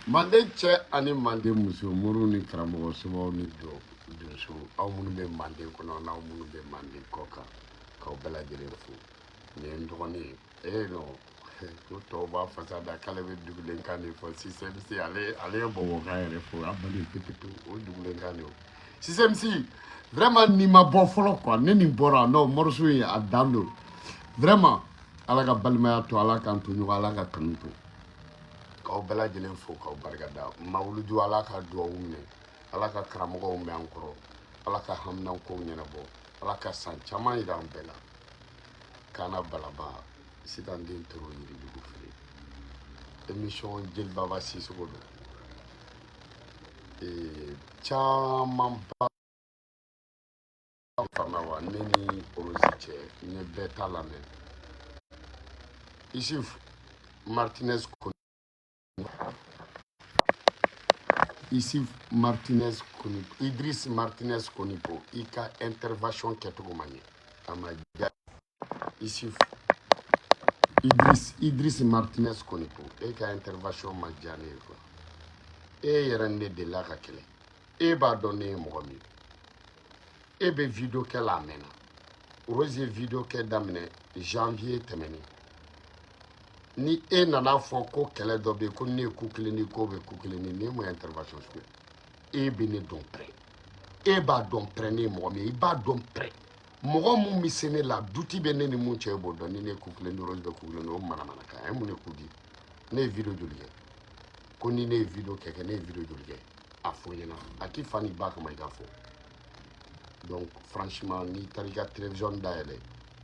Mande cɛ ani mande muso muru ni karamɔgɔ sɛbɛnw ni donso aw minnu bɛ mande kɔnɔ n'aw minnu bɛ mande kɔ kan k'aw bɛɛ lajɛlen fo nin ye n dɔgɔnin ye non ko tɔw b'a fasa da k'ale bɛ dugulenkan de fɔ sisemisi ale ye bɔbɔkan yɛrɛ fɔ a bali pepetu o dugulenkan de o sisemisi vraiment nin ma bɔ fɔlɔ quoi ne nin bɔra non morceau in a dan don vraiment ala ka balimaya to ala k'an to ɲɔgɔn ala ka kanu to k'aw bɛɛ lajɛlen fo k'aw barikada mawuludu ala ka duwawu minɛ ala ka karamɔgɔw mɛn an kɔrɔ ala ka haminankow ɲɛnabɔ ala ka san caman yira an bɛɛ la kana balaba sitanden toro yiridugu fili émission jelibaba sisogo don caman ba fana wa ne ni orosi cɛ n ye bɛɛ ta lamɛn isuf martinez ici Martinez Konipo, Idriss Martinez Konipo, il a intervention qui est tout manié. Ici Idriss Martinez Konipo, il a intervention majane quoi. Et il rende de la rakele. Et va donner mon ami. Et be vidéo qu'elle amène. Rose vidéo qu'elle amène janvier temeni. Ni e nana fɔ ko kɛlɛ dɔ bɛ ko ne ye ku kelen ni ko bɛ ku kelen ni ne mo intervention sugu e bɛ ne dɔn pɛrɛ e b'a dɔn pɛrɛ ne ye mɔgɔ min ye i b'a dɔn pɛrɛ mɔgɔ mun bɛ se ne la duti bɛ ne ni mun cɛ e b'o dɔn ni ne ye ku kelen ni rose bɛ ku kelen ni o manamana kan a ye mun de ku di ne ye video joli kɛ ko ni ne ye video kɛ ne ye video joli kɛ a fɔ ɲɛna a t'i fa ni ba kama i ka fɔ donc franchement n'i taara i ka télévision dayɛlɛ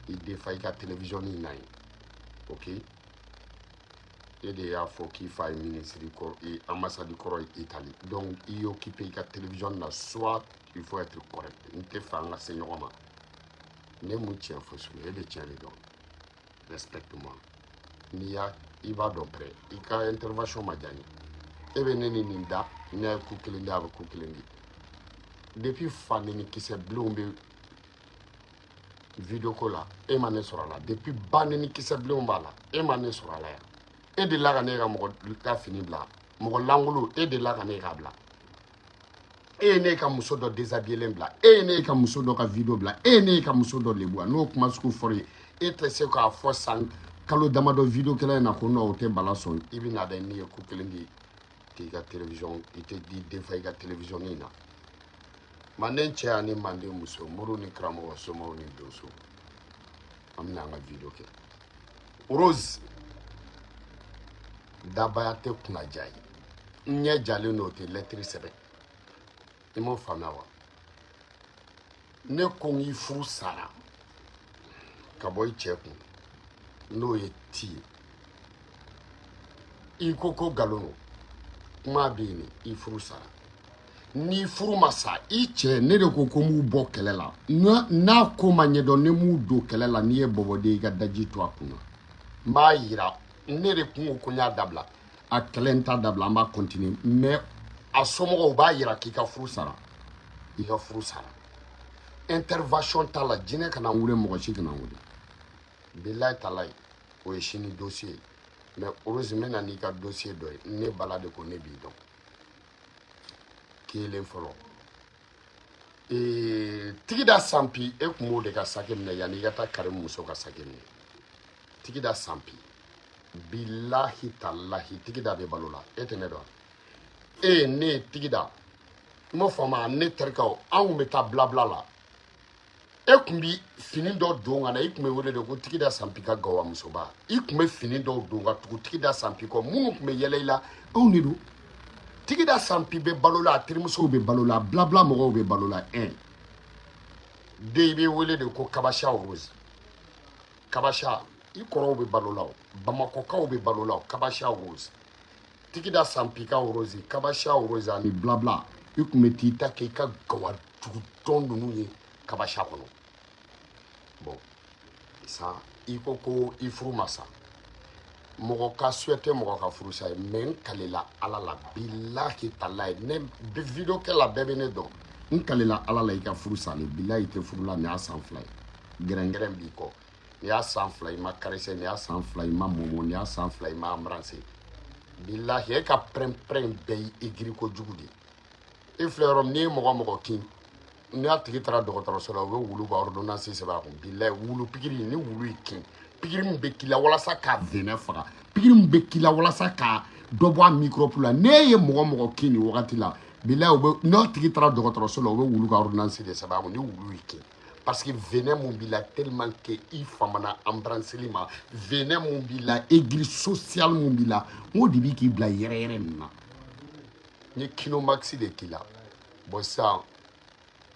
i defa i ka télévision in na ye ok. Et de y'a fɔ k'i fa ye ministre et ambassade kɔrɔ Italie donc il occupé la télévision là soit il faut être correct n tɛ fɛ an ka se ɲɔgɔn ma ne mun tiɲɛ fɔ sugu e de tiɲɛ de dɔn respecte-moi n'i y'a i b'a dɔn pɛrɛ i ka intervention ma diya n ye e bɛ ne ni nin da ne ye ku kelen di a bɛ ku kelen di depuis fa ni kisɛ bilenw bɛ video ko la e ma ne sɔrɔ a la depuis ba ni kisɛ bilenw b'a la e ma ne sɔrɔ a la yan e de la ka ne ka mɔgɔ ka fini bila mɔgɔ langolo e de la ka ne ka bila e ye ne ka muso dɔ déshabillé bila e ye ne ka muso dɔ ka video bila e ye ne ka muso dɔ lebu n'o kuma sugu fɔra ye e tɛ se k'a fɔ san kalo damadɔ video kɛlɛ in na ko non o tɛ bala sɔn i bɛ na dɛ n'i ye ko kelen di k'i ka télévision i tɛ di defa i ka télévision in na manden cɛ ani manden muso muru ni karamɔgɔ somɔgɔw ni donso an bɛna an ka video kɛ rose dabaya tɛ kunnaja ye n ɲɛ jalen n'o tɛ lɛtiri sɛbɛn i m'o faamuya wa ne ko n k'i furu sara ka bɔ i cɛ kun n'o ye ti ye i ko nkalon don kuma bɛ yen i furu sara ni furu ma sa i cɛ ne de ko n b'u bɔ kɛlɛ la n'a ko ma ɲɛdɔn ne m'u don kɛlɛ la n'i ye bɔbɔden i ka daji to a kunna n b'a yira ne de kun ko n y'a dabila a kɛlɛ n t'a dabila an b'a continuer mais a somɔgɔw b'a yira k'i ka furu sara i ka furu sara intervention t'a la jinɛ kana n wele mɔgɔ si kana n wele bilayi talayi o ye sini dossier mais Rose n bɛ na n'i ka dossier dɔ ye ne bala de ko ne b'i dɔn kelen fɔlɔ tigida sanpi e kun b'o de ka sake minɛ yanni i ka taa Karimu muso ka sake minɛ tigida sanpi bilahi talahi tigida bɛ balo la e tɛ ne dɔn ne ye tigida n m'o fɔ ma ne terikɛw an kun bɛ taa bilabila la e kun bi fini dɔ don ka na i kun bɛ wele de ko tigida sanpi ka gawa musoba i kun bɛ fini dɔw don ka tugu tigida sanpi kɔ minnu kun bɛ yɛlɛ i la anw de don tigida sanpi bɛ balo la a terimusow bɛ balo la bilabila mɔgɔw bɛ balo la den i bɛ wele de ko kabasha rose kabasha i kɔrɔw bɛ balo la o bamakɔkaw bɛ balo la o kabasha rose tigida sanpi ka rose kabasha rose ani bilabila i kun bɛ t'i ta kɛ i ka gawa tugutɔn ninnu ye kabasha kɔnɔ bon sa i ko i furu ma sa mɔgɔ ka souhaité mɔgɔ ka furu sa ye mais n kalela ala la bilahi talayi ne video kɛ la bɛɛ bɛ ne dɔn n kalela ala la i ka furu sa ni bilahi i tɛ furu la nin y'a san 2 ye gɛrɛngɛrɛn b'i kɔ nin y'a san 2 i ma caressé nin y'a san 2 i ma momo nin y'a san 2 i ma embrassé billahi e ka prem be igri ko jugudi e fleurom ni mo kin ni atigi tara dɔgɔtɔrɔso la o bɛ wulu ka ordonnance sɛbɛn a kun billahi wulu pikiri ni wulu yi kin pikiri min bɛ k'i la walasa k'a venin faga pikiri min bɛ k'i la walasa ka dɔ bɔ a microbe la ne ye mɔgɔ kin ni wagati la billahi o bɛ n'a tigi tara dɔgɔtɔrɔso la o bɛ wulu ka ordonnance de sɛbɛn a kun ni wulu yi kin parce que venin mun b'i la tellement que i famana embrasseli ma venin mun b'i la église sociale mun b'i la o de b'i k'i bila yɛrɛ nin na n ye kinomaxi de k'i la bon sisan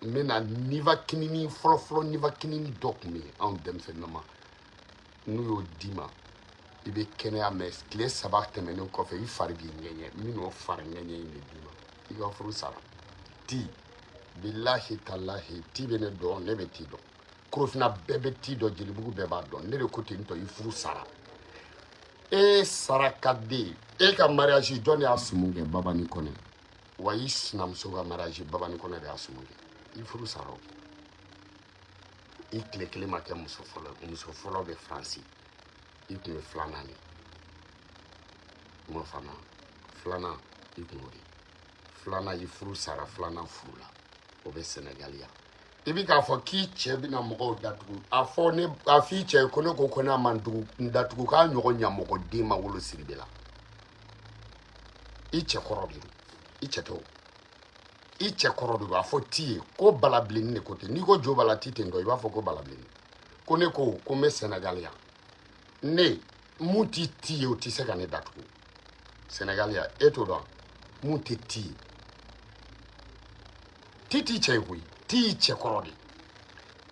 n bɛna niva kinini fɔlɔfɔlɔ niva kinini dɔ kun bɛ yen anw denmisɛnninw ma n'u y'o d'i ma i bɛ kɛnɛya mɛ tile 3 tɛmɛnen kɔfɛ i fari b'i ŋɛɲɛ n bɛn'o fari ŋɛɲɛ in de d'i ma i ka furu sara ti billahi talahi ti bɛ ne dɔn ne bɛ ti dɔn korofina bɛɛ bɛ ti dɔn jelibugu bɛɛ b'a dɔn ne de ko ten tɔ i furu sara e sara ka di e ka mariage jɔn de y'a sumu kɛ baba ni kɔnɛ wa i sinamuso ka mariage baba ni kɔnɛ de y'a sumu kɛ i furu sara o i tile kelen ma kɛ muso fɔlɔ bɛ faransi i tun bɛ filanan de ma fana filanan i tun o de filanan i furu sara filanan furu la o bɛ Sɛnɛgaliya i bi k'a fɔ k'i cɛ bɛna mɔgɔw datugu a f'i cɛ ko ne ko ko n'a man datugu k'a ɲɔgɔn ɲamɔgɔ den ma wolo siri de la i cɛ kɔrɔ de don i cɛ tɔw i cɛ kɔrɔ de don a fɔ ti ye ko balabilenni de ko ten n'i ko jo bala ti ten dɔ i b'a fɔ ko balabilenni ko ne ko n bɛ Sɛnɛgaliya ne mun ti ye o tɛ se ka ne datugu Sɛnɛgaliya e t'o dɔn mun tɛ ti ye ti t'i cɛ ye koyi ti y'i cɛ kɔrɔ de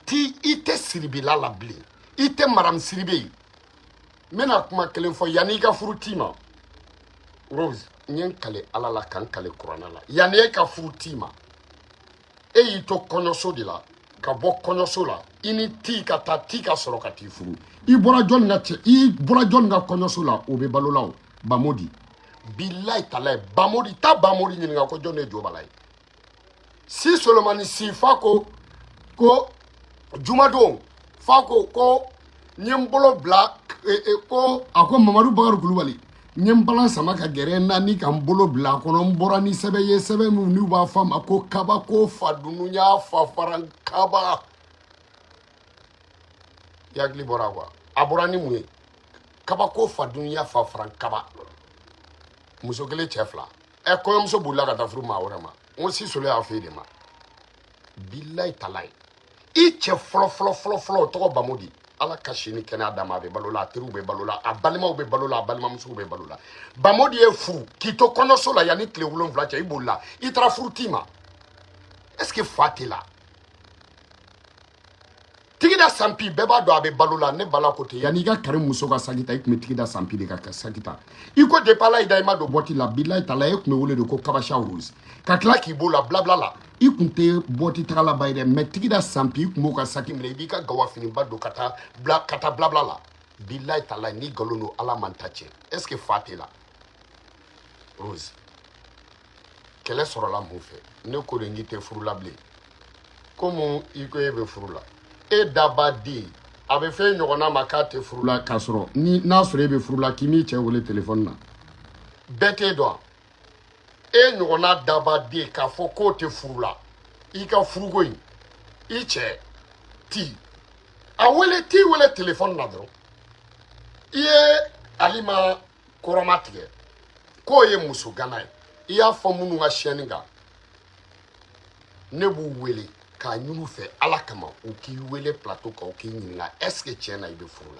ti i tɛ siribila la bilen i tɛ maramu siribe ye n bɛna kuma kelen fɔ yanni i ka furu ti ma Rose n ye n kale ala la ka n kale kuranna la yanni e ka furu ti ma e y'i to kɔɲɔso de la ka bɔ kɔɲɔso la i ni ti ka taa ti ka sɔrɔ ka t'i furu i bɔra jɔn ka kɔɲɔso la o bɛ balo la o Bamodi billahi talahi Bamodi ɲininka ko jɔn de jo bala ye si Solomani si fa ko jumadon fa ko n ye n bolo bila ko a ko Mamadu Bakari Kulubali n ye n balan sama ka gɛrɛ n na ni ka n bolo bila a kɔnɔ n bɔra ni sɛbɛn ye sɛbɛn min n'u b'a fɔ a ma ko kaba ko fadunu y'a fa faran kaba i hakili bɔra quoi a bɔra ni mun ye kaba ko fadunu y'a fa faran kaba muso kelen cɛ fila kɔɲɔmuso bolila ka taa furu maa wɛrɛ ma n ko si solo y'a fɛ de ma billahi talahi i cɛ fɔlɔ o tɔgɔ Bamodi ala ka si ni kɛnɛya d'a ma a bɛ balo la a teriw bɛ balo la a balimaw bɛ balo la a balimamusow bɛ balo la Bamodi ye furu k'i to kɔɲɔso la yanni tile 7 cɛ i bolila i taara furu ti ma est ce que fa tɛ la tigida sanpi bɛɛ b'a dɔn a bɛ balo la ne bala ko ten yanni i ka kari muso ka saki ta i tun bɛ tigida sanpi de ka saki ta i ko depuis ala y'i da i ma don bɔti la billahi taala e tun bɛ wele de ko kabasha rose ka tila k'i b'o la blabla la i tun tɛ bɔti tagala ba ye dɛ mais tigida sanpi i tun b'o ka saki minɛ i b'i ka gawafiniba don ka taa blabla la billahi taala ni nkalon don ala man ta tiɲɛ est ce que fa tɛ la rose kɛlɛ sɔrɔla mun fɛ ne ko de n k'i tɛ furu la bilen komi i ko e bɛ furu la e daba den a bɛ fɛn ɲɔgɔnna ma k'a tɛ furu la k'a sɔrɔ n'a sɔrɔ e bɛ furu la k'i m'i cɛ wele telefɔni na bɛɛ t'e dɔn e ɲɔgɔnna daba den k'a fɔ k'o tɛ furu la i ka furuko in i cɛ ti t'i wele telefɔni na dɔrɔn i ye Alima kɔrɔma tigɛ k'o ye muso gana ye i y'a fɔ minnu ka chaîne kan ne b'u wele k'a ɲini fɛ ala kama u k'i wele plateau kan u k'i ɲininka est ce que tiɲɛ na i bɛ furu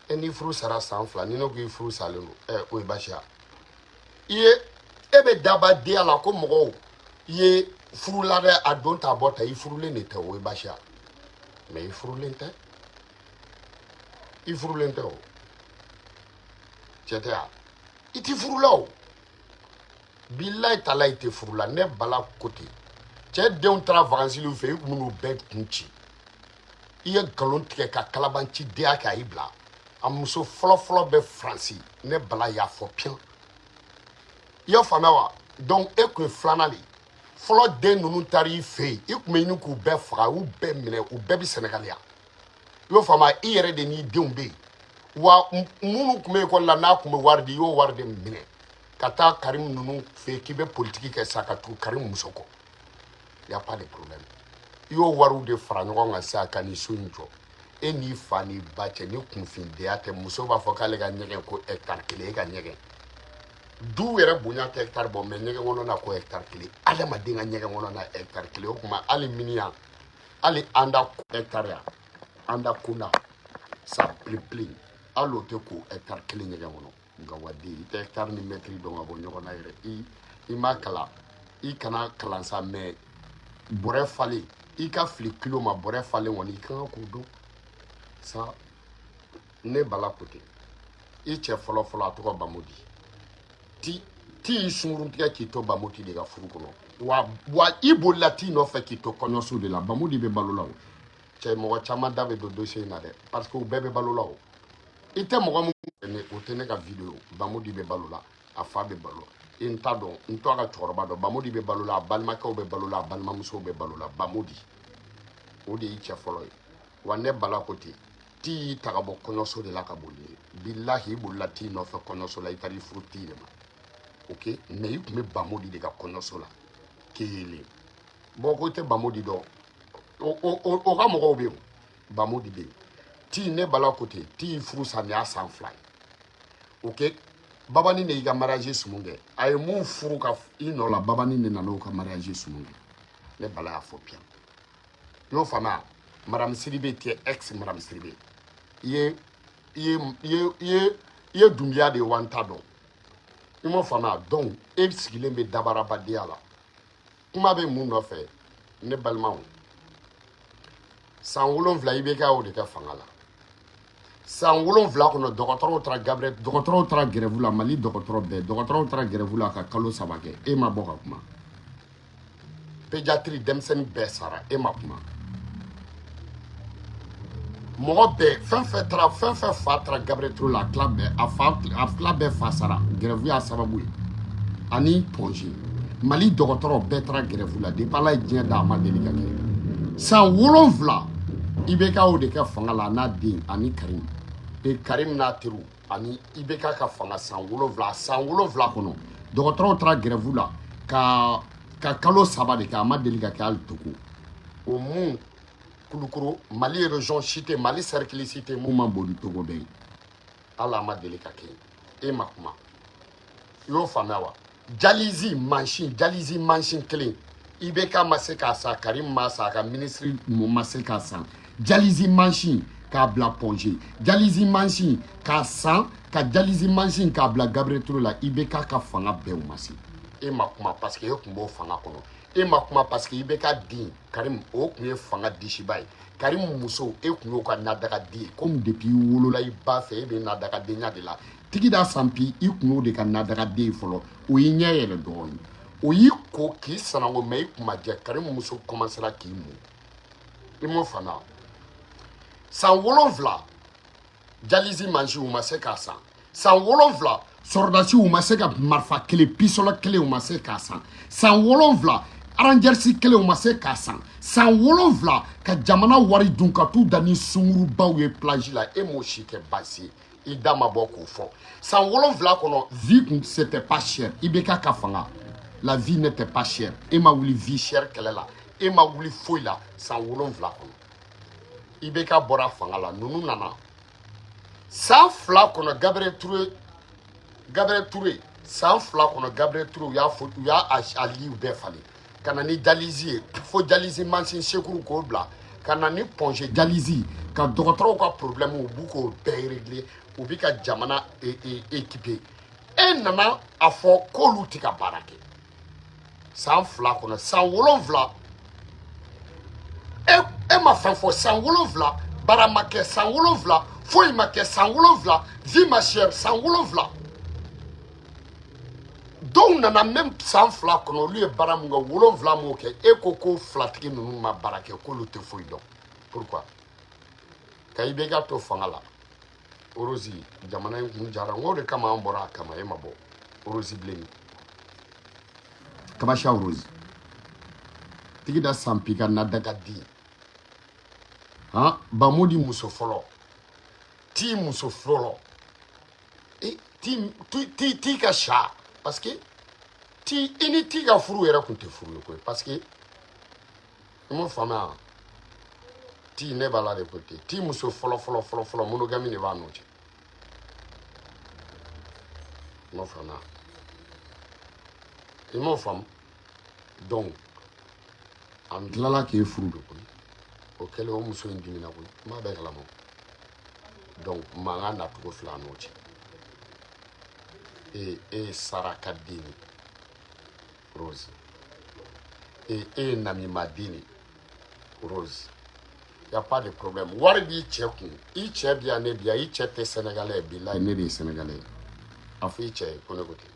la ni furu sara san 2 ni ne ko i furu salen don o ye basiya e bɛ daba den a la ko mɔgɔw i ye furu la dɛ a don t'a bɔ ta i furulen de tɛ o ye basiya mais i furulen tɛ o cɛ tɛ wa i ti furu la o billahi taala i tɛ furu la ne bala ko ten cɛ denw taara vacances fɛ i kun n'u bɛɛ kun ci i ye nkalon tigɛ ka kalabanci denya kɛ a y'i bila a muso fɔlɔ bɛ Faransi ne bala y'a fɔ piyan i y'a faamuya wa donc e kun ye filanan de ye fɔlɔ den ninnu taara i fɛ yen i kun bɛ ɲini k'u bɛɛ faga u bɛɛ minɛ u bɛɛ bɛ Sɛnɛgaliya i y'o faamuya i yɛrɛ de n'i denw bɛ yen wa munu kume ko la na kume wardi yo warde mine kata Karim nunu fe kibe politique ke sakatu Karim musoko y a pas de problème yo waru de fara ɲɔgɔn kan sa ka ni so in jɔ e n'i fa n'i ba cɛ ni kunfindeya tɛ muso b'a fɔ k'ale ka ɲɛgɛn ko hectare kelen e ka ɲɛgɛn du yɛrɛ bonya tɛ hectare bɔ mais ɲɛgɛn kɔnɔ na ko hectare kelen adamaden ka ɲɛgɛn kɔnɔ na hectare kelen o tuma hali miniyan hali an da hectare yan an da kunda sa pili hali o tɛ ko hectare kelen ɲɛgɛn kɔnɔ nka waden i tɛ hectare ni mètre dɔn ka bɔ ɲɔgɔn na yɛrɛ i ma kalan i kana kalan sa mais bɔrɛ falen i ka fili kilo ma bɔrɛ falen kɔni i kan ka k'o dɔn sa ne bala kote i cɛ fɔlɔ fɔlɔ a tɔgɔ Bamudi ti y'i sunkurun tigɛ k'i to Bamudi de ka furu kɔnɔ wa i bolila t'i nɔfɛ k'i to kɔɲɔso de la Bamudi bɛ balo la o cɛ mɔgɔ caman da bɛ don dossier in na dɛ parce que u bɛɛ bɛ balo la o i tɛ mɔgɔ min o tɛ ne ka video Bamudi bɛ balo la a fa bɛ balo n t'a dɔn n tɔ ka cɛkɔrɔba dɔn Bamudi bɛ balo la a balimakɛw bɛ balo la a balimamusow bɛ balo la Bamudi o de y'i cɛ fɔlɔ ye wa ne bala ko ten ti y'i ta ka bɔ kɔɲɔso de la ka boli bilahi i bolila t'i nɔfɛ kɔɲɔso la i taara i furu t'i de ma ok mais i tun bɛ Bamudi de ka kɔɲɔso la kelen bon ko i tɛ Bamudi dɔn o ka mɔgɔw bɛ yen Bamudi bɛ yen ti ne bala ko ten ti y'i furu sa nin y'a san 2 ye ok Babani de y'i ka mariage sumun kɛ a ye mun furu ka i nɔ la Babani de nana o ka mariage sumun kɛ ne bala y'a fɔ bien y'o faamuya Madame Sidibé tɛ ex Madame Sidibé i ye Dunbiya de ye wa n t'a dɔn i m'o faamuya donc e sigilen bɛ dabarabadenya la kuma bɛ mun nɔfɛ ne balimaw san 7 i bɛ kɛ o de kɛ fanga la san 7 kɔnɔ dɔgɔtɔrɔw taara grève la Mali dɔgɔtɔrɔ bɛɛ dɔgɔtɔrɔw taara grève la ka kalo 3 kɛ e ma bɔ ka kuma pédiatrie denmisɛnnin bɛɛ sara e ma kuma mɔgɔ bɛɛ fɛn fɛn fa taara Gabriel Touré la a tila bɛɛ fa sara grève y'a sababu ye ani Pongi Mali dɔgɔtɔrɔ bɛɛ taara grève la depuis Ala ye diɲɛ da a ma deli ka kɛ san 7 IBK o de kɛ fanga la n'a den ani Karim Karim n'a teriw ani IBK ka fanga san 7 kɔnɔ dɔgɔtɔrɔw taara grève la ka kalo 3 de kɛ a ma deli ka kɛ hali Togo o mun Kulukoro Mali région cité Mali cercle cité mun ma boli Togo bɛɛ ala ma deli ka kɛ e ma kuma i y'o faamuya wa dialyse machine kelen IBK ma se k'a san Karim ma san a ka ministre ma se k'a san dialyse machine k'a bila Pongi dialyse machine k'a san ka dialyse machine k'a bila Gabriel Touré la IBK ka fanga bɛɛ o ma se e ma kuma parce que e tun b'o fanga kɔnɔ e ma kuma parce que IBK den Karim o tun ye fanga disiba ye Karim muso e tun y'o ka nadagaden ye comme depuis i wolola i ba fɛ e bɛ nadagadenya de la Tigida Sampi i tun y'o de ka nadagaden ye fɔlɔ o y'i ɲɛ yɛlɛ dɔɔnin o y'i ko k'i sanango mais i kun ma jɛ Karim muso commencera k'i mun i m'o faamuya san 7 dialyse machine u ma se k'a san san 7 sɔrɔdasi u ma se ka marifa kelen pistolet kelen u ma se k'a san san 7 Rangers kelen u ma se k'a san san 7 ka jamana wari dun ka t'u da ni sungurubaw ye plage la e m'o si kɛ baasi ye i da ma bɔ k'o fɔ san 7 kɔnɔ vie c'était pas cher IBK ka fanga la vie n'était pas chère e ma wuli vie chère kɛlɛ la e ma wuli foyi la san 7 kɔnɔ IBK bɔra fanga la ninnu nana san 2 kɔnɔ Gabriel Touré san 2 kɔnɔ Gabriel Touré u y'a a liw bɛɛ falen ka na ni dialyse ye fo dialyse machine sekuru k'o bila ka na ni Pongi dialyse ka dɔgɔtɔrɔw ka problème u b'u k'o bɛɛ régler u bi ka jamana équiper e nana a fɔ k'olu tɛ ka baara kɛ san 2 kɔnɔ san 7 e ma fɛn fɔ san 7 baara ma kɛ san 7 foyi ma kɛ san 7 vie ma chère san 7 dɔw nana même san 2 kɔnɔ olu ye baara mun kɛ 7 m'o kɛ e ko filatigi ninnu ma baara kɛ k'olu tɛ foyi dɔn pourquoi ka IBK to fanga la Orozi jamana in kun jara n ko de kama an bɔra a kama e ma bɔ Orozi bilen Kabasha Orozi Tigida Sampi ka nadagaden Bamudi muso fɔlɔ ti muso fɔlɔ ti ka sa parce que i ni ti ka furu yɛrɛ kun tɛ furu ye koyi parce que i m'o faamuya ti ne b'a la de ko ten ti muso fɔlɔ monogami de b'a n'o cɛ i m'o faamuya i m'o faamu donc an tilala k'e furu de koyi o kɛlen o muso in dimina koyi n b'a bɛɛ kalama donc mankan nacogo fila n'o cɛ e ye saraka den ye Rose e ye namima den ye Rose y a pas de problème wari b'i cɛ kun i cɛ bi yan ne bi yan i cɛ tɛ sénégalais bilahi ne de ye sénégalais ye a fɔ i cɛ ye ko ne ko ten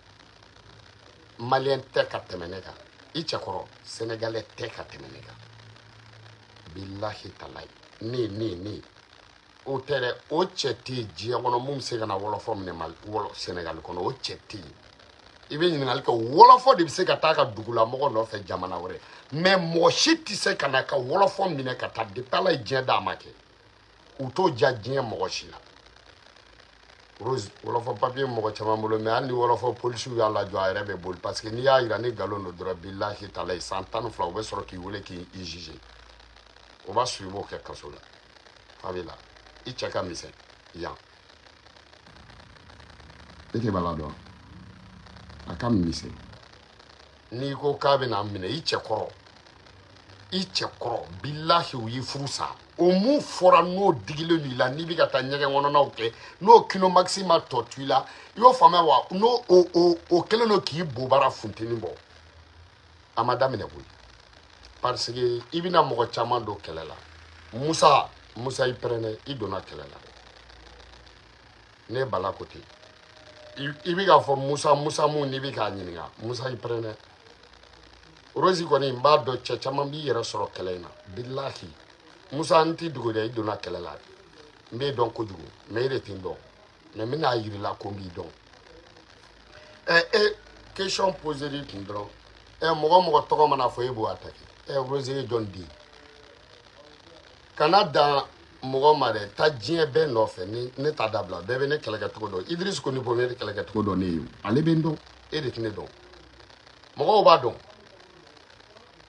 malien tɛ ka tɛmɛ ne kan i cɛkɔrɔ sénégalais tɛ ka tɛmɛ ne kan bilahi talayi ne o tɛ dɛ o cɛ tɛ yen diɲɛ kɔnɔ mun bɛ se ka na wɔlɔfɔ minɛ Sénégal kɔnɔ o cɛ tɛ yen i bɛ ɲininkali kɛ wɔlɔfɔ de bɛ se ka taa ka dugulamɔgɔ nɔfɛ jamana wɛrɛ mais mɔgɔ si tɛ se ka na ka wɔlɔfɔ minɛ ka taa depuis Ala ye diɲɛ d'a ma kɛ u t'o diya diɲɛ mɔgɔ si la Rose wɔlɔfɔ papiye mɔgɔ caman bolo mais hali ni wɔlɔfɔ polisiw y'a lajɔ a yɛrɛ bɛ boli parce que n'i y'a jira ni nkalon don dɔrɔn bilahi talayi san 12 u bɛ sɔrɔ k'i wele k'i juger o b'a sɔrɔ i b'o kɛ kaso la a bɛ la i cɛ ka misɛn yan e tɛ bala dɔn a ka misɛn n'i ko k'a bɛna minɛ i cɛkɔrɔ bilahi u y'i furu sa o mun fɔra n'o digilen don i la n'i bɛ ka taa ɲɛgɛn kɔnɔnaw kɛ n'o kinomaxi ma tɔ to i la i y'o faamuya wa n'o o kɛlen don k'i bobara funteni bɔ a ma daminɛ koyi parce que i bɛna mɔgɔ caman don kɛlɛ la Musa i pɛrɛnɛ i donna kɛlɛ la ne bala ko ten i bɛ k'a fɔ Musa mun n'i bɛ k'a ɲininka Musa i pɛrɛnɛ Rose kɔni n b'a dɔn cɛ caman b'i yɛrɛ sɔrɔ kɛlɛ in na bilahi Musa n t'i dogo dɛ i donna kɛlɛ la n b'e dɔn kojugu mais e de tɛ n dɔn mais n bɛna yir'i la ko n b'i dɔn question posée di kun dɔrɔn mɔgɔ tɔgɔ mana fɔ e b'o attaquer Rose ye jɔn den kana dan mɔgɔ ma dɛ taa diɲɛ bɛɛ nɔfɛ ne t'a dabila bɛɛ bɛ ne kɛlɛkɛcogo dɔn Idriss Koni bɔ ne de kɛlɛkɛcogo dɔn ne ye ale bɛ n dɔn e de tɛ ne dɔn mɔgɔw b'a dɔn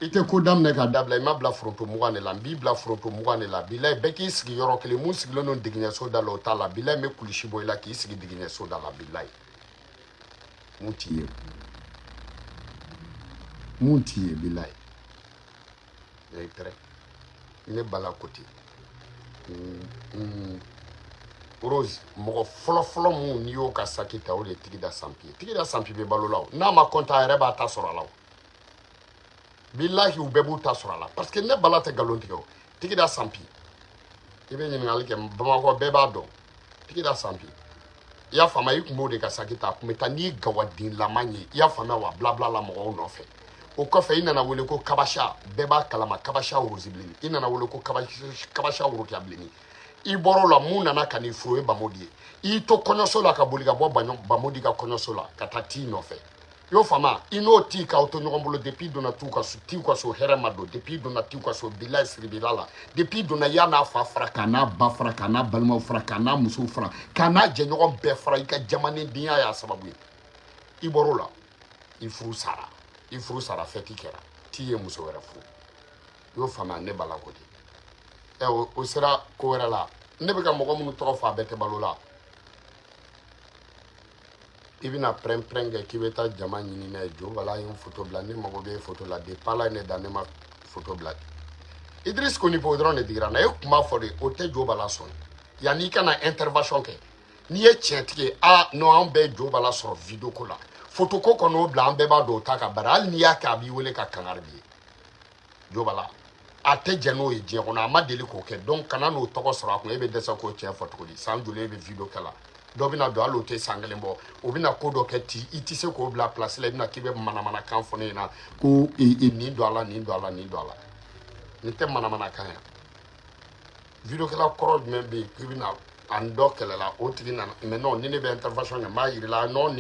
i tɛ ko daminɛ k'a dabila i ma bila foronto mugan de la n b'i bila foronto mugan de la bilahi bɛɛ k'i sigi yɔrɔ kelen mun sigilen don digiɲɛso da la o t'a la bilahi n bɛ kulusi bɔ i la k'i sigi digiɲɛso da la bilahi mun t'i ye bilahi ne tɛrɛ ne bala ko ten Rose mɔgɔ fɔlɔ mun n'i y'o ka saki ta o de ye Tigida Sanpi ye Tigida Sanpi bɛ balo la o n'a ma kɔntan a yɛrɛ b'a ta sɔrɔ a la o bilahi u bɛɛ b'u ta sɔrɔ a la parce que ne bala tɛ nkalon tigɛ o Tigida Sanpi i bɛ ɲininkali kɛ Bamakɔ bɛɛ b'a dɔn Tigida Sanpi i y'a faamuya i tun b'o de ka saki ta a tun bɛ taa n'i gawaden laman ye i y'a faamuya wa bilabila la mɔgɔw nɔfɛ o kɔfɛ i nana wele ko Kabasha bɛɛ b'a kalama Kabasha Rose bilenni i nana wele ko Kabasha Rokia bilenni i bɔr'o la mun nana ka n'i furu o ye Bamodi ye i y'i to kɔɲɔso la ka boli ka bɔ Bamodi ka kɔɲɔso la ka taa t'i nɔfɛ i y'o faamuya i n'o t'i k'aw to ɲɔgɔn bolo depuis donna t'u ka so hɛrɛ ma don depuis donna t'u ka so bilahi siribila la depuis donna i y'a n'a fa fara k'a n'a ba fara k'a n'a balimaw fara k'a n'a musow fara k'a n'a jɛɲɔgɔn bɛɛ fara i ka jamanidenya y'a sababu ye i bɔr'o la i furu sara fɛti kɛra t'i ye muso wɛrɛ furu i y'o faamuya ne bala ko di o sera ko wɛrɛ la ne bɛ ka mɔgɔ minnu tɔgɔ fɔ a bɛɛ tɛ balo la i bɛna pɛrɛn-pɛrɛn kɛ k'i bɛ taa jama ɲini n'a ye jo bala ye n foto bila ne mago bɛ foto la depuis Ala ye ne da ne ma foto bila Idriss Koni b'o dɔrɔn de digira n na e tun b'a fɔ de o tɛ jo bala sɔn yanni i kana intervention kɛ n'i ye tiɲɛtigi ye non an bɛɛ jo bala sɔrɔ video ko la foto ko kɔnɔ o bila an bɛɛ b'a dɔn o ta ka bari hali n'i y'a kɛ a b'i wele ka kangari de ye jo bala a tɛ jɛ n'o ye diɲɛ kɔnɔ a ma deli k'o kɛ donc kana n'o tɔgɔ sɔrɔ a kun e bɛ dɛsɛ k'o tiɲɛ fɔ cogo di san joli e bɛ video kɛ la dɔ bɛna don hali o tɛ san kelen bɔ o bɛna ko dɔ kɛ ten i tɛ se k'o bila place la i bɛna k'i bɛ manamanakan fɔ ne ɲɛna ko nin don a la nin don a la nin don a la nin tɛ manamanakan ye video kɛla kɔrɔ jumɛn bɛ yen k'i bɛna an dɔ kɛlɛ la o tigi nana mais non ni ne bɛ intervention kɛ n b'a yir'i la non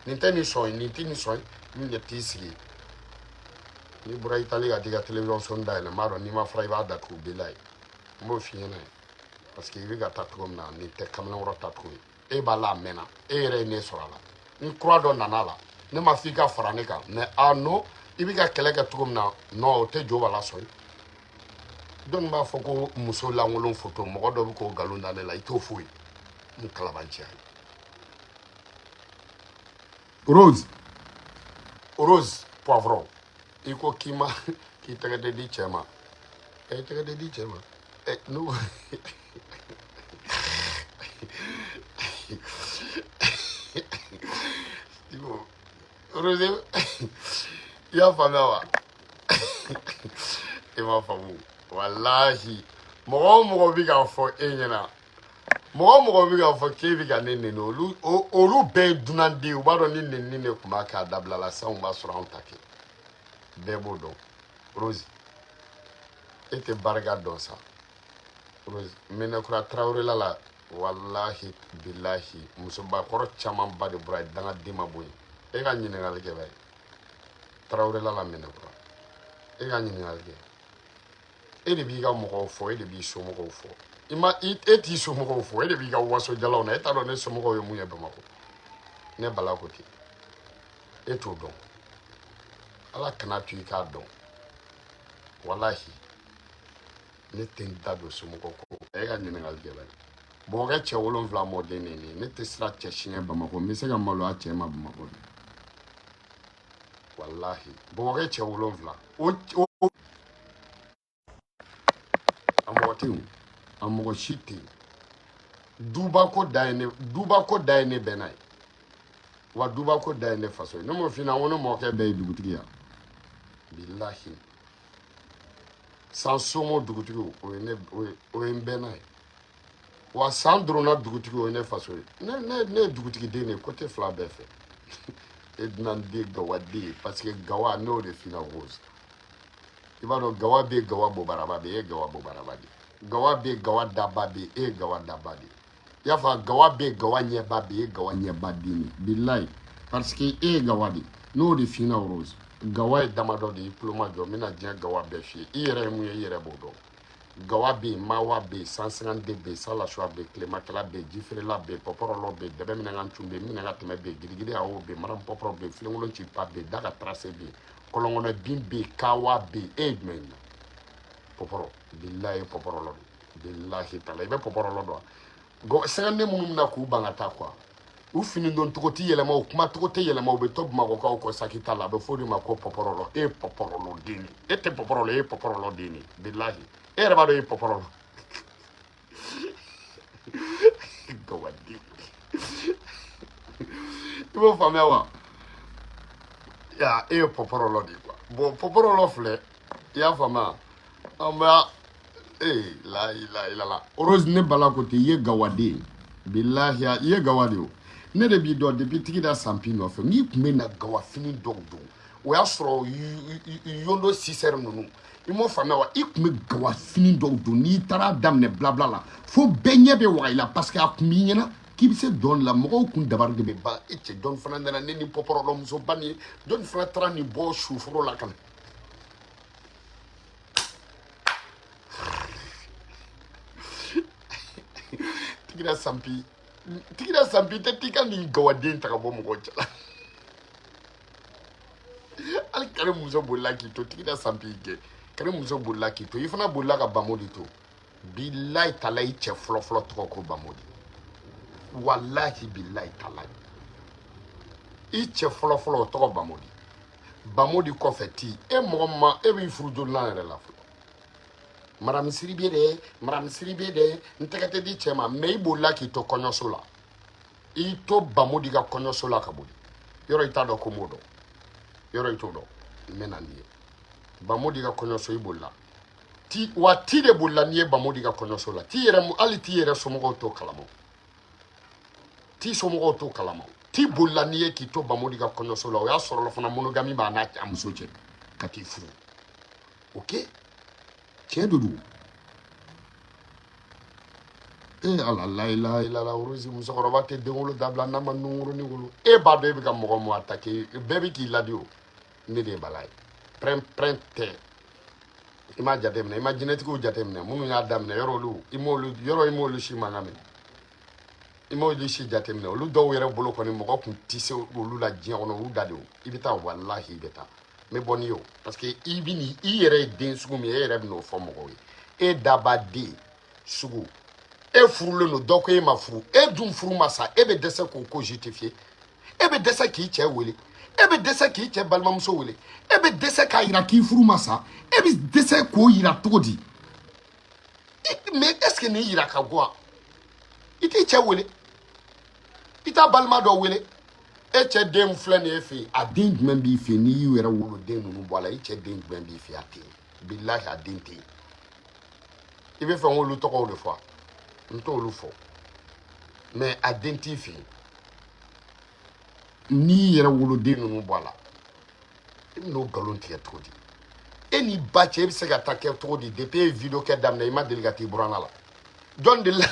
nin tɛ nin sɔn ye nin tɛ nin sɔn ye min de t'i sigi n'i bɔra Itali ka t'i ka télévision dayɛlɛ n b'a dɔn n'i ma fara i b'a datugu bilahi n b'o f'i ɲɛna parce que i bɛ ka taa cogo min na nin tɛ kamalenkɔrɔ tacogo ye e b'a la a mɛnna e yɛrɛ ye ne sɔrɔ a la ni kura dɔ nana a la ne ma f'i ka fara ne kan mais a non i bɛ ka kɛlɛ kɛ cogo min na non o tɛ jo b'a la sɔn dɔnni b'a fɔ ko muso lankolon foto mɔgɔ dɔ bɛ k'o nkalon da ne la i t'o foyi n kalabanciya Rose poivron i ko k'i ma k'i tɛgɛ tɛ di cɛ ma i tɛgɛ tɛ di cɛ ma n'o Rose i y'a faamuya wa i m'a faamu walahi mɔgɔ o mɔgɔ bɛ k'a fɔ e ɲɛna mɔgɔ o mɔgɔ bɛ k'a fɔ k'e bɛ ka ne nɛni olu bɛɛ ye dunanden u b'a dɔn ni nɛnini de tun b'a kɛ a dabila la sisan u b'a sɔrɔ anw ta kɛ bɛɛ b'o dɔn Rose e tɛ barika dɔn sa Rose Menekura Tarawele la walahi bilahi musobakɔrɔ caman ba de bɔra yen dangaden ma bɔ yen e ka ɲininkali kɛ bɛ Tarawele la Menekura e ka ɲininkali kɛ e de b'i ka mɔgɔw fɔ e de b'i somɔgɔw fɔ e t'i somɔgɔw fɔ e de b'i ka wasojalaw na e t'a dɔn ne somɔgɔw ye mun ye Bamakɔ ne bala ko ten e t'o dɔn ala kana to i k'a dɔn walahi ne tɛ n da don somɔgɔ ko e ka ɲininkali kɛ bɛ bɔgɔ cɛ 7 mɔden ne tɛ sira cɛ siɲɛ Bamakɔ n bɛ se ka maloya cɛ ma Bamakɔ walahi bɔgɔ cɛ 7 o a mɔgɔ tɛ yen a mɔgɔ si tɛ yen duba ko da ye ne bɛɛ n'a ye wa duba ko da ye ne faso ye ne m'o f'i ɲɛna ko ne mɔkɛ bɛɛ ye dugutigi ya bilahi san somo dugutigi o ye n bɛɛ n'a ye wa san duruna dugutigi o ye ne faso ye ne ye dugutigi den de ye côté 2 bɛɛ fɛ e dunan den Gawa den ye parce que Gawa n'o de f'i ɲɛna Rose i b'a dɔn Gawa bɛ yen Gawa Bobaraba bɛ yen e ye Gawa Bobaraba de ye Gawa bɛ yen Gawa Daba bɛ yen e ye Gawa Daba de ye i y'a fɔ Gawa bɛ yen Gawa ɲɛba bɛ yen e ye Gawa ɲɛba den de bilahi parce que e ye Gawa de n'o de f'i ɲɛna Rose Gawa ye damadɔ de ye i tulo ma jɔ n bɛna diɲɛ Gawa bɛɛ f'i ye i yɛrɛ ye mun ye i yɛrɛ b'o dɔn Gawa bɛ yen Mawa bɛ yen 150 bɛ yen Salasua bɛ yen Tilemakɛla bɛ yen Jifeerela bɛ yen Pɔpɔrɔlɔ bɛ yen Dɛbɛ Minɛnkantun bɛ yen Minɛnkatɛmɛ bɛ yen Girigiri Awo bɛ yen Maram Pɔpɔrɔ bɛ yen Filenkolon Cipa bɛ yen Daga Tracé bɛ yen Kɔlɔnkɔnɔ bin bɛ yen Kawa bɛ yen e ye jumɛn ye Pɔpɔrɔ bilahi Pɔpɔrɔlɔ don bilahi tala i bɛ Pɔpɔrɔlɔ dɔn sɛgɛnden minnu bɛna k'u ban ka taa quoi u fini don togo tɛ yɛlɛma u kuma togo tɛ yɛlɛma u bɛ to Bamakɔkaw kɔ Saki t'a la a bɛ fɔ o de ma ko Pɔpɔrɔlɔ e ye Pɔpɔrɔlɔ den de e tɛ Pɔpɔrɔlɔ e ye Pɔpɔrɔlɔ den de bilahi e yɛrɛ b'a dɔn e ye Pɔpɔrɔlɔ Gawaden i b'o faamuya wa e ye Pɔpɔrɔlɔ de ye quoi bon Pɔpɔrɔlɔ filɛ i y'a faamuya an bɛ la ilaha illallah Rose ne bala ko ten i ye Gawaden bilahi i ye Gawa de o ne de b'i dɔn depuis Tigida Sanpi nɔfɛ n'i tun bɛ na Gawafini dɔw don o y'a sɔrɔ yondo 6 ninnu i m'o faamuya wa i tun bɛ Gawafini dɔw don n'i taara daminɛ blabla la fo bɛɛ ɲɛ bɛ waga i la parce que a tun b'i ɲɛna k'i bɛ se dɔn la mɔgɔw kun dabali de bɛ ban e cɛ jɔn fana nana ne ni Pɔpɔrɔlɔ muso ba nin jɔn fana taara nin bɔ suforo la ka na Tigida Sanpi tɛ t'i ka nin Gawaden ta ka bɔ mɔgɔw cɛ la hali kare muso bolila k'i to Tigida Sanpi kɛ kare muso bolila k'i to i fana bolila ka Bamodi to bilahi talahi cɛ fɔlɔfɔlɔ tɔgɔ ko Bamodi walahi bilahi talahi i cɛ fɔlɔfɔlɔ o tɔgɔ Bamodi kɔfɛ ti e mɔgɔ ma e b'i furu jolilan yɛrɛ la fɔlɔ Madame Siribe de n tɛgɛ tɛ di cɛ ma mais i bolila k'i to kɔɲɔso la i to Bamodi ka kɔɲɔso la ka boli yɔrɔ i t'a dɔn ko m'o dɔn yɔrɔ i t'o dɔn n bɛ na n'i ye Bamodi ka kɔɲɔso i bolila wa ti de bolila n'i ye Bamodi ka kɔɲɔso la hali t'i yɛrɛ somɔgɔw t'o kalama t'i somɔgɔw t'o kalama t'i bolila n'i ye k'i to Bamodi ka kɔɲɔso la o y'a sɔrɔ fana monogami b'a n'a muso cɛ ka t'i furu ok tiɲɛ de don ala la ilaha illallah Rose musokɔrɔba tɛ den wolo dabila n'a ma nunkurunin wolo e b'a dɔn e bɛ ka mɔgɔ mun attaquer bɛɛ bɛ k'i ladi o ne de ye bala ye pɛrɛn tɛ ima jatemina ima jinetigiw jatemina minnu y'a daminɛ yɔrɔ olu imolu si man ka minɛ imolu si jatemina olu dɔw yɛrɛ bolo kɔni mɔgɔ kun tɛ se olu la diɲɛ kɔnɔ olu da de i bɛ taa walahi i bɛ taa n bɛ bɔ n'i ye o parce que i yɛrɛ ye den sugu min ye e yɛrɛ bɛ n'o fɔ mɔgɔw ye e daba den sugu e furulen don dɔ ko e ma furu e dun furu ma sa e bɛ dɛsɛ k'o ko justifier e bɛ dɛsɛ k'i cɛ wele e bɛ dɛsɛ k'i cɛ balimamuso wele e bɛ dɛsɛ k'a yira k'i furu ma sa e bɛ dɛsɛ k'o yira cogo di mais est ce que nin yira ka go i t'i cɛ wele i t'a balima dɔ wele e cɛ den filɛ nin ye fɛ yen a den jumɛn b'i fɛ yen n'i y'u yɛrɛ wolo den ninnu bɔ a la i cɛ den jumɛn b'i fɛ yen a tɛ yen bilahi a den tɛ yen i bɛ fɛ k'olu tɔgɔw de fɔ n t'olu fɔ mais a den t'i fɛ yen n'i yɛrɛ woloden ninnu bɔ a la i bɛ n'o nkalon tigɛ cogo di e ni ba cɛ e bɛ se ka taa kɛ cogo di depuis e ye video kɛ daminɛ i ma deli ka t'i buranna la jɔn de la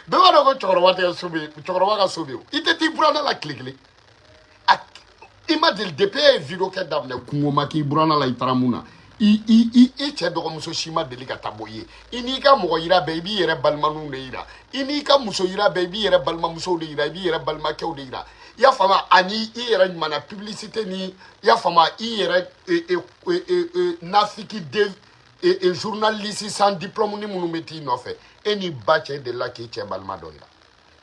bɛɛ b'a dɔn ko cɛkɔrɔba tɛ so bɛ cɛkɔrɔba ka so bɛ yen i tɛ t'i buranna la tile kelen i ma deli depuis e ye video kɛ daminɛ kungo ma k'i buranna la i taara mun na i cɛ dɔgɔmuso si ma deli ka taa bɔ i ye i n'i ka mɔgɔ yira bɛɛ i b'i yɛrɛ balimaninw de yira i n'i ka muso yira bɛɛ i b'i yɛrɛ balimamusow de yira i b'i yɛrɛ balimakɛw de yira i y'a faamu ani i yɛrɛ ɲumanna publicité ni i y'a faamu i yɛrɛ nafiki den journaliste sans diplôme ni minnu bɛ t'i nɔfɛ e ni ba cɛ delila k'i cɛ balima dɔ yira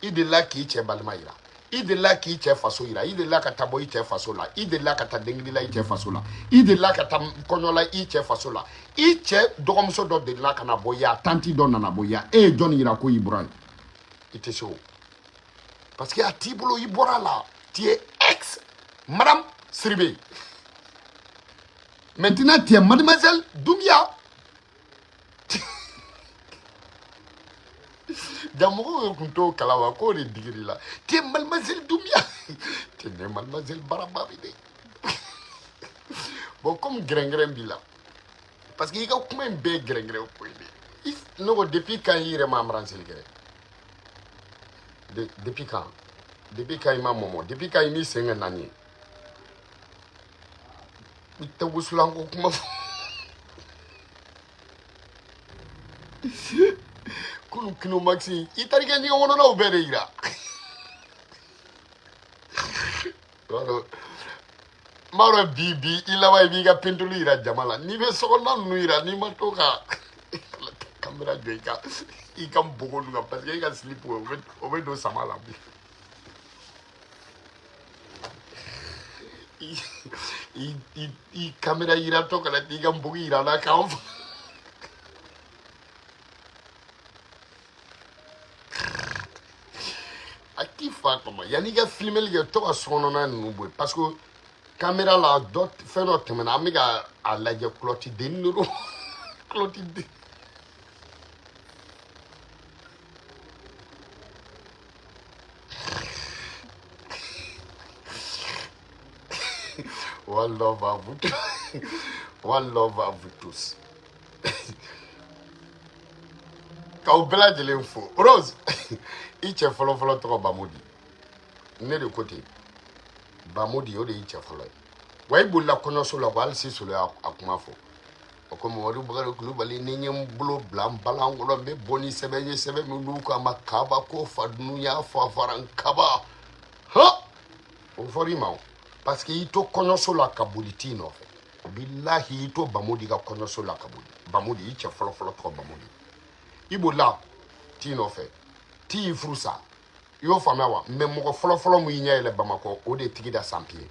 i delila k'i cɛ balima yira i delila k'i cɛ faso yira i delila ka taa bɔ i cɛ faso la i delila ka taa dengili la i cɛ faso la i delila ka taa kɔɲɔ la i cɛ faso la i cɛ dɔgɔmuso dɔ delila ka na bɔ yan tanti dɔ nana bɔ yan e ye jɔn yira ko i bɔra yen i tɛ se o parce que a t'i bolo i bɔra la tu es ex madame Siribe maintenant tu es mademoiselle Doumbia jamɔgɔw kun t'o kalama k'o de digir'i la tu es mademoiselle Doumbia tu es mademoiselle Barababi de bon comme gɛrɛngɛrɛn b'i la parce que i ka kuma in bɛɛ ye gɛrɛngɛrɛn ko ye de ne ko depuis quand i yɛrɛ ma embrasser gɛrɛ depuis quand i ma mɔmɔ depuis quand i m'i sen kɛ naani ye i tɛ wusulan ko kuma fɔ kunu kino maxi i tarikɛ ɲɛgɛn kɔnɔnaw bɛɛ de yira m'a dɔn bi i laban i b'i ka pentulu yira jama la n'i bɛ sokɔnɔna ninnu yira n'i ma to ka kamera jɔ i ka npogo ninnu kan parce que i ka slip o bɛ don sama la bi i kamera yira tɔ kana t'i ka npogo yira n'a kan fɔ a k'i fa kɔnɔ yanni i ka filimeli kɛ to ka sokɔnɔna ninnu bɔ yen parce que caméra la dɔ fɛn dɔ tɛmɛna an bɛ ka a lajɛ kulɔti denni de don kulɔti den one love à vous one love à vous tous k'aw bɛɛ lajɛlen fo Rose i cɛ fɔlɔ-fɔlɔ tɔgɔ Bamodi ne de ko ten Bamodi o de y'i cɛ fɔlɔ ye wa i bolila kɔɲɔso la ko hali si solo a kuma fɔ o ko Mamadu Bakari Kulubali ni n ye n bolo bila n balan kɔnɔ n bɛ bɔ ni sɛbɛn ye sɛbɛn min n'u k'a ma Kaba ko fadunu y'a fɔ a fara n kaba han o fɔra i ma o parce que i to kɔɲɔso la ka boli t'i nɔfɛ bilahi i to Bamodi ka kɔɲɔso la ka boli Bamodi i cɛ fɔlɔ-fɔlɔ tɔgɔ Bamodi i bolila t'i nɔfɛ t'i y'i furu sa i y'o faamuya wa mais mɔgɔ fɔlɔ-fɔlɔ min ɲɛ yɛlɛ Bamakɔ o de ye Tigida Sanpi ye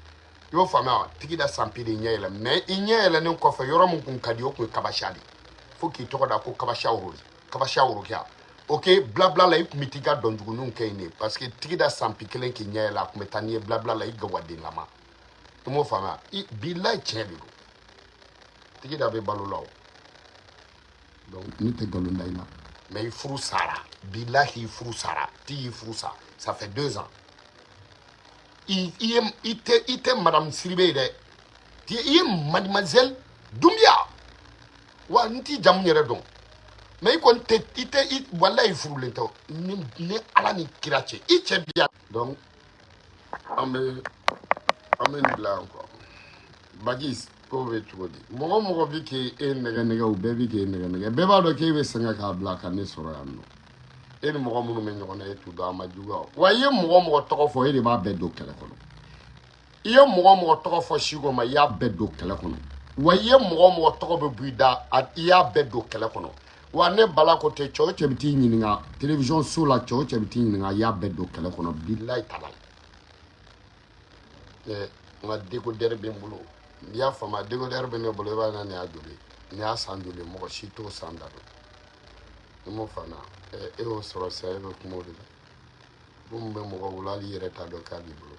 i y'o faamuya wa Tigida Sanpi de ɲɛ yɛlɛ mais i ɲɛ yɛlɛnen kɔfɛ yɔrɔ min kun ka di o kun ye Kabasha de fo k'i tɔgɔ da ko Kabasha Worokiya ok blabla la i kun bɛ t'i ka dɔnjuguninw kɛ yen de parce que Tigida Sanpi kelen k'i ɲɛ yɛlɛ a kun bɛ taa n'i ye blabla la i gawadenlama i m'o faamuya bilahi tiɲɛ de don Tigida bɛ balo la o donc ne tɛ nkalon da i la mais il furu sara bilahi il furu sara ti furu sa ça fait 2 ans il était madame Siribe de il est mademoiselle Doumbia wa nti jamu yɛrɛ dɔn mais i kɔni tɛ wallahi furulen tɛ ni ala ni kira cɛ i cɛ biya donc an bɛ nin bila yan quoi Bagis ko be cogo di mɔgɔ bi k'e nɛgɛ o bɛɛ bi k'e nɛgɛ bɛɛ b'a dɔn k'e bɛ sɛgɛn k'a bila ka ne sɔrɔ yan nɔ e ni mɔgɔ minnu bɛ ɲɔgɔn na e t'u dɔn a ma juguya wa i ye mɔgɔ tɔgɔ fɔ e de b'a bɛɛ don kɛlɛ kɔnɔ i ye mɔgɔ tɔgɔ fɔ Siko ma i y'a bɛɛ don kɛlɛ kɔnɔ wa i ye mɔgɔ tɔgɔ bɛ bɔ i da i y'a bɛɛ don kɛlɛ kɔnɔ wa ne Bala ko tɛ cɛ o cɛ bɛ t'i ɲininka télévision so la cɛ o cɛ bɛ t'i ɲininka i y'a bɛɛ don kɛlɛ kɔnɔ bilahi taala n ka décodeur bɛ n bolo n'i y'a faamu décodeur bɛ ne bolo i b'a na nin y'a joli nin y'a san joli mɔgɔ si t'o san da dɔn i m'o faamuya e y'o sɔrɔ sisan e bɛ kuma o de la mun bɛ mɔgɔ bolo hali i yɛrɛ t'a dɔn k'a b'i bolo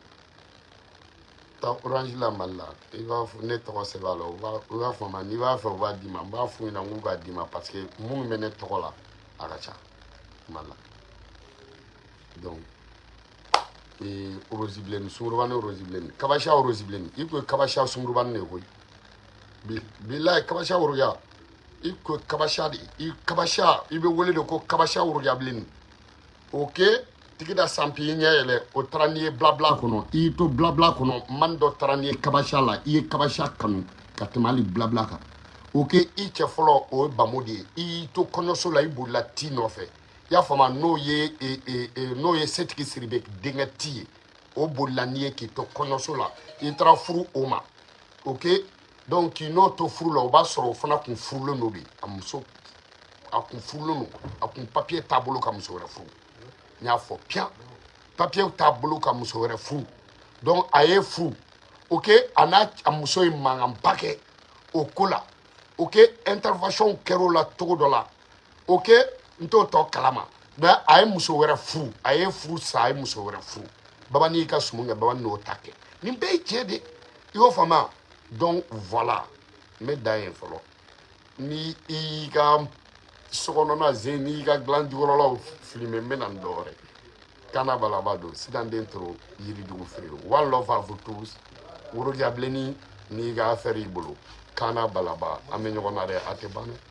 taa Orange la Mali la i b'a fɔ ne tɔgɔ sɛbɛn a la u b'a fɔ ma n'i b'a fɛ u b'a d'i ma n b'a f'u ɲɛna n k'u k'a d'i ma parce que mun bɛ ne tɔgɔ la a ka ca Mali la donc Rose bilenni sungurubani Rose bilenni kabasha Rose bilenni i ko kabasha sungurubani ne koyi bilahi kabasha woroya i ko kabasha de i kabasha i bɛ wele de ko kabasha woroya bilenni ok tigida sampi ɲɛ yɛlɛ o taara n'i ye blabla kɔnɔ i y'i to blabla kɔnɔ man dɔ taara n'i ye kabasha la i ye kabasha kanu ka tɛmɛ hali blabla kan ok i cɛ fɔlɔ o ye bamu de ye i y'i to kɔɲɔso la i bolila ti nɔfɛ i y'a faamu n'o ye setigi siribe denkɛ ti ye o bolila n'i ye k'i to kɔɲɔso la i taara furu o ma ok donc k'i n'o to furu la o b'a sɔrɔ o fana kun furulen don de a muso a kun furulen don a kun papiye t'a bolo ka muso wɛrɛ furu n y'a fɔ piyan papiye t'a bolo ka muso wɛrɛ furu donc a ye furu ok a n'a muso ye mankanba kɛ o ko la ok intervention kɛr'o la cogo dɔ la ok n t'o tɔ kalama mais a ye muso wɛrɛ furu a ye furu sa a ye muso wɛrɛ furu baba n'i ka sumu kɛ baba n'o ta kɛ nin bɛɛ ye tiɲɛ de i y'o faamuya donc voilà n bɛ dan yen fɔlɔ ni i y'i ka sokɔnɔna zen n'i ka dilan jukɔrɔlaw filime n bɛ na ni dɔ wɛrɛ Kana Balaba don sitan den toro yirijugu feere one love à vous tous woroja bilenni n'i ka affaire y'i bolo Kana Balaba an bɛ ɲɔgɔn na dɛ a tɛ ban dɛ